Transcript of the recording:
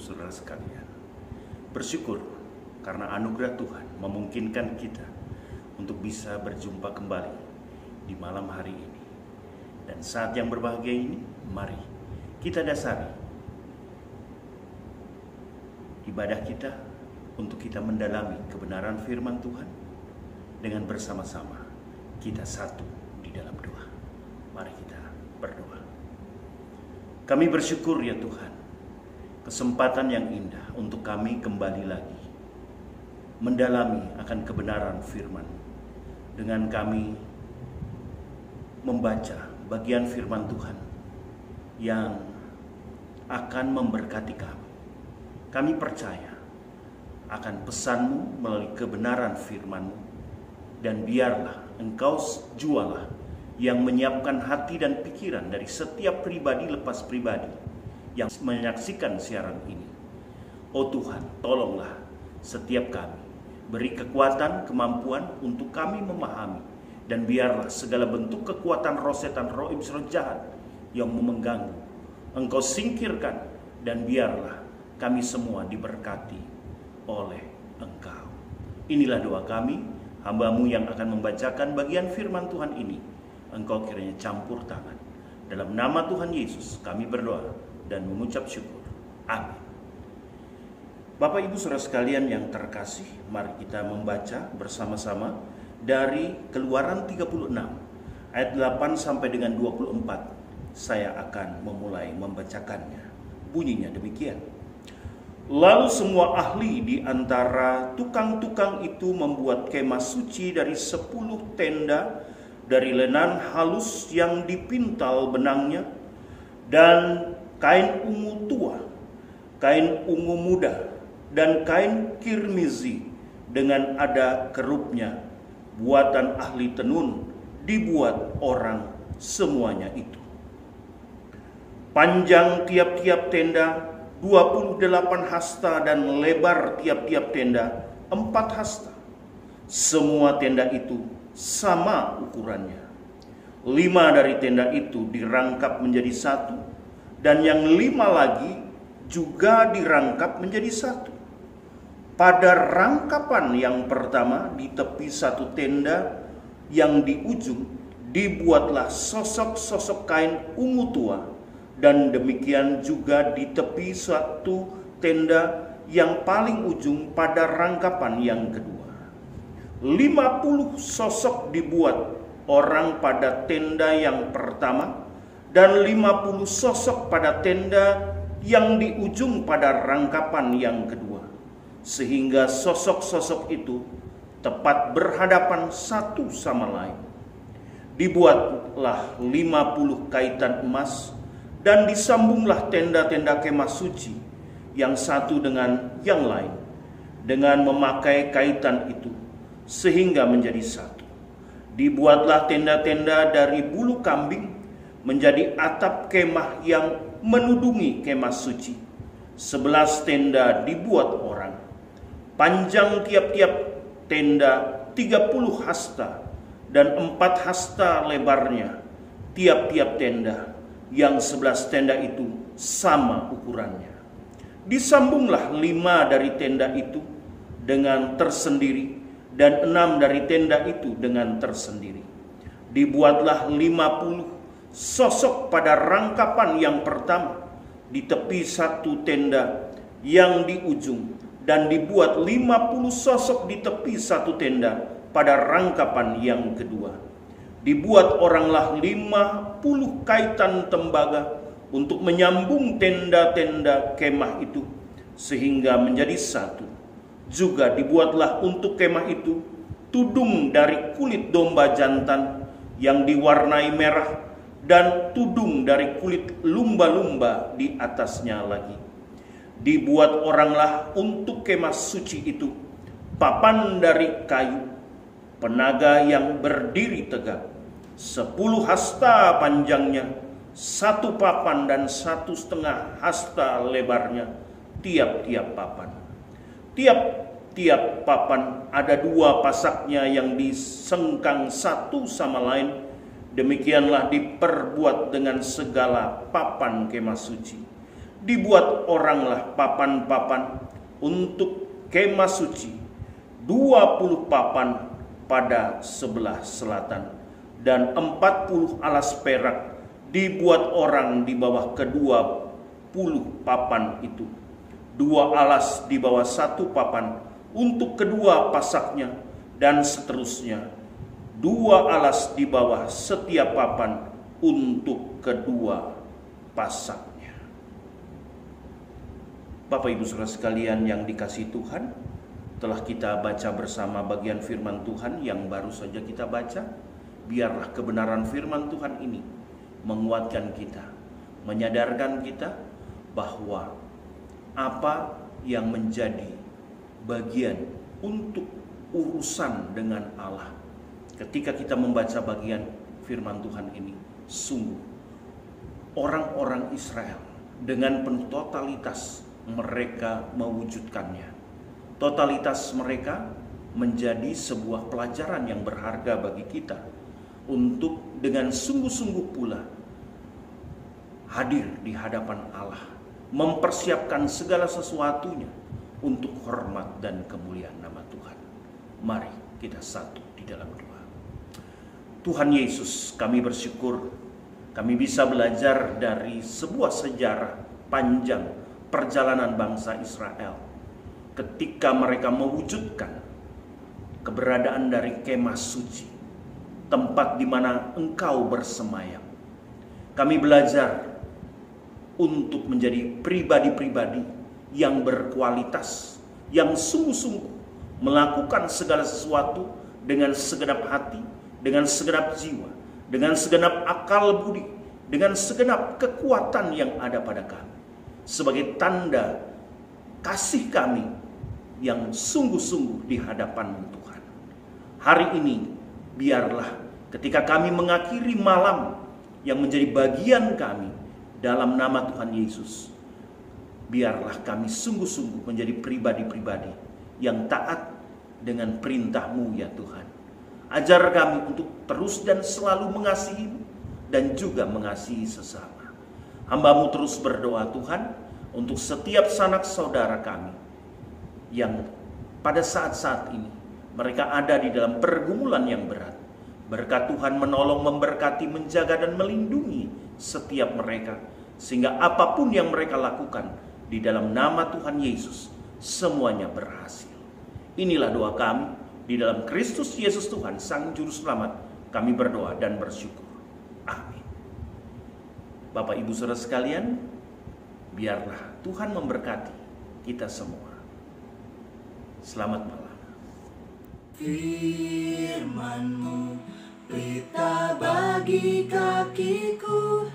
saudara sekalian, bersyukur karena anugerah Tuhan memungkinkan kita untuk bisa berjumpa kembali di malam hari ini. Dan saat yang berbahagia ini, mari kita dasari ibadah kita untuk kita mendalami kebenaran firman Tuhan dengan bersama-sama kita satu di dalam doa. Mari kita berdoa. Kami bersyukur ya Tuhan, kesempatan yang indah untuk kami kembali lagi mendalami akan kebenaran firman. Dengan kami membaca bagian firman Tuhan yang akan memberkati kami. Kami percaya akan pesan-Mu melalui kebenaran firman-Mu, dan biarlah Engkau jualah yang menyiapkan hati dan pikiran dari setiap pribadi lepas pribadi yang menyaksikan siaran ini. Oh Tuhan, tolonglah setiap kami, beri kekuatan, kemampuan untuk kami memahami, dan biarlah segala bentuk kekuatan roh setan, roh iblis, roh jahat yang mengganggu Engkau singkirkan, dan biarlah kami semua diberkati oleh Engkau. Inilah doa kami, hamba-Mu yang akan membacakan bagian firman Tuhan ini. Engkau kiranya campur tangan. Dalam nama Tuhan Yesus kami berdoa dan mengucap syukur. Amin. Bapak Ibu Saudara sekalian yang terkasih, mari kita membaca bersama-sama dari Keluaran 36 ayat 8 sampai dengan 24. Saya akan memulai membacakannya. Bunyinya demikian. Lalu semua ahli di antara tukang-tukang itu membuat kemah suci dari 10 tenda dari lenan halus yang dipintal benangnya, dan kain ungu tua, kain ungu muda, dan kain kirmizi dengan ada kerupnya, buatan ahli tenun, dibuat orang semuanya itu. Panjang tiap-tiap tenda 28 hasta dan lebar tiap-tiap tenda 4 hasta. Semua tenda itu sama ukurannya. 5 dari tenda itu dirangkap menjadi 1, dan yang 5 lagi juga dirangkap menjadi 1. Pada rangkapan yang pertama di tepi satu tenda yang di ujung dibuatlah sosok-sosok kain ungu tua, dan demikian juga di tepi satu tenda yang paling ujung pada rangkapan yang kedua. 50 sosok dibuat orang pada tenda yang pertama, dan 50 sosok pada tenda yang di ujung pada rangkapan yang kedua, sehingga sosok-sosok itu tepat berhadapan satu sama lain. Dibuatlah 50 kaitan emas, dan disambunglah tenda-tenda kemah suci yang satu dengan yang lain dengan memakai kaitan itu, sehingga menjadi satu. Dibuatlah tenda-tenda dari bulu kambing menjadi atap kemah yang menudungi kemah suci. 11 tenda dibuat orang. Panjang tiap-tiap tenda 30 hasta, dan 4 hasta lebarnya tiap-tiap tenda, yang 11 tenda itu sama ukurannya. Disambunglah 5 dari tenda itu dengan tersendiri, dan 6 dari tenda itu dengan tersendiri. Dibuatlah 50 sosok pada rangkapan yang pertama di tepi satu tenda yang di ujung, dan dibuat 50 sosok di tepi satu tenda pada rangkapan yang kedua. Dibuat oranglah 50 kaitan tembaga untuk menyambung tenda-tenda kemah itu, sehingga menjadi satu. Juga dibuatlah untuk kemah itu tudung dari kulit domba jantan yang diwarnai merah, dan tudung dari kulit lumba-lumba di atasnya lagi. Dibuat oranglah untuk kemah suci itu papan dari kayu, penaga yang berdiri tegak, 10 hasta panjangnya, 1 papan dan 1,5 hasta lebarnya tiap-tiap papan. Tiap-tiap papan ada 2 pasaknya yang disengkang satu sama lain. Demikianlah diperbuat dengan segala papan kemah suci. dibuat oranglah papan-papan untuk kemah suci, 20 papan pada sebelah selatan, dan 40 alas perak dibuat orang di bawah ke-20 papan itu. 2 alas di bawah 1 papan untuk kedua pasaknya, dan seterusnya. 2 alas di bawah setiap papan untuk kedua pasaknya. Bapak Ibu Saudara sekalian yang dikasihi Tuhan, telah kita baca bersama bagian firman Tuhan yang baru saja kita baca. Biarlah kebenaran firman Tuhan ini menguatkan kita, menyadarkan kita bahwa apa yang menjadi bagian untuk urusan dengan Allah ketika kita membaca bagian firman Tuhan ini, sungguh orang-orang Israel dengan penuh totalitas mereka mewujudkannya. Totalitas mereka menjadi sebuah pelajaran yang berharga bagi kita untuk dengan sungguh-sungguh pula hadir di hadapan Allah, mempersiapkan segala sesuatunya untuk hormat dan kemuliaan nama Tuhan. Mari kita satu di dalam doa. Tuhan Yesus, kami bersyukur kami bisa belajar dari sebuah sejarah panjang perjalanan bangsa Israel ketika mereka mewujudkan keberadaan dari kemah suci, tempat di mana Engkau bersemayam. Kami belajar untuk menjadi pribadi-pribadi yang berkualitas, yang sungguh-sungguh melakukan segala sesuatu dengan segenap hati, dengan segenap jiwa, dengan segenap akal budi, dengan segenap kekuatan yang ada pada kami, sebagai tanda kasih kami yang sungguh-sungguh di hadapan Tuhan. Hari ini biarlah ketika kami mengakhiri malam yang menjadi bagian kami dalam nama Tuhan Yesus, biarlah kami sungguh-sungguh menjadi pribadi-pribadi yang taat dengan perintah-Mu ya Tuhan. Ajar kami untuk terus dan selalu mengasihi dan juga mengasihi sesama. Hamba-Mu terus berdoa Tuhan untuk setiap sanak saudara kami yang pada saat-saat ini mereka ada di dalam pergumulan yang berat. Berkat Tuhan menolong, memberkati, menjaga dan melindungi setiap mereka, sehingga apapun yang mereka lakukan di dalam nama Tuhan Yesus semuanya berhasil. Inilah doa kami di dalam Kristus Yesus Tuhan Sang Juru Selamat. Kami berdoa dan bersyukur. Amin. Bapak Ibu Saudara sekalian, biarlah Tuhan memberkati kita semua. Selamat malam. Firman-Mu pelita bagi kakiku,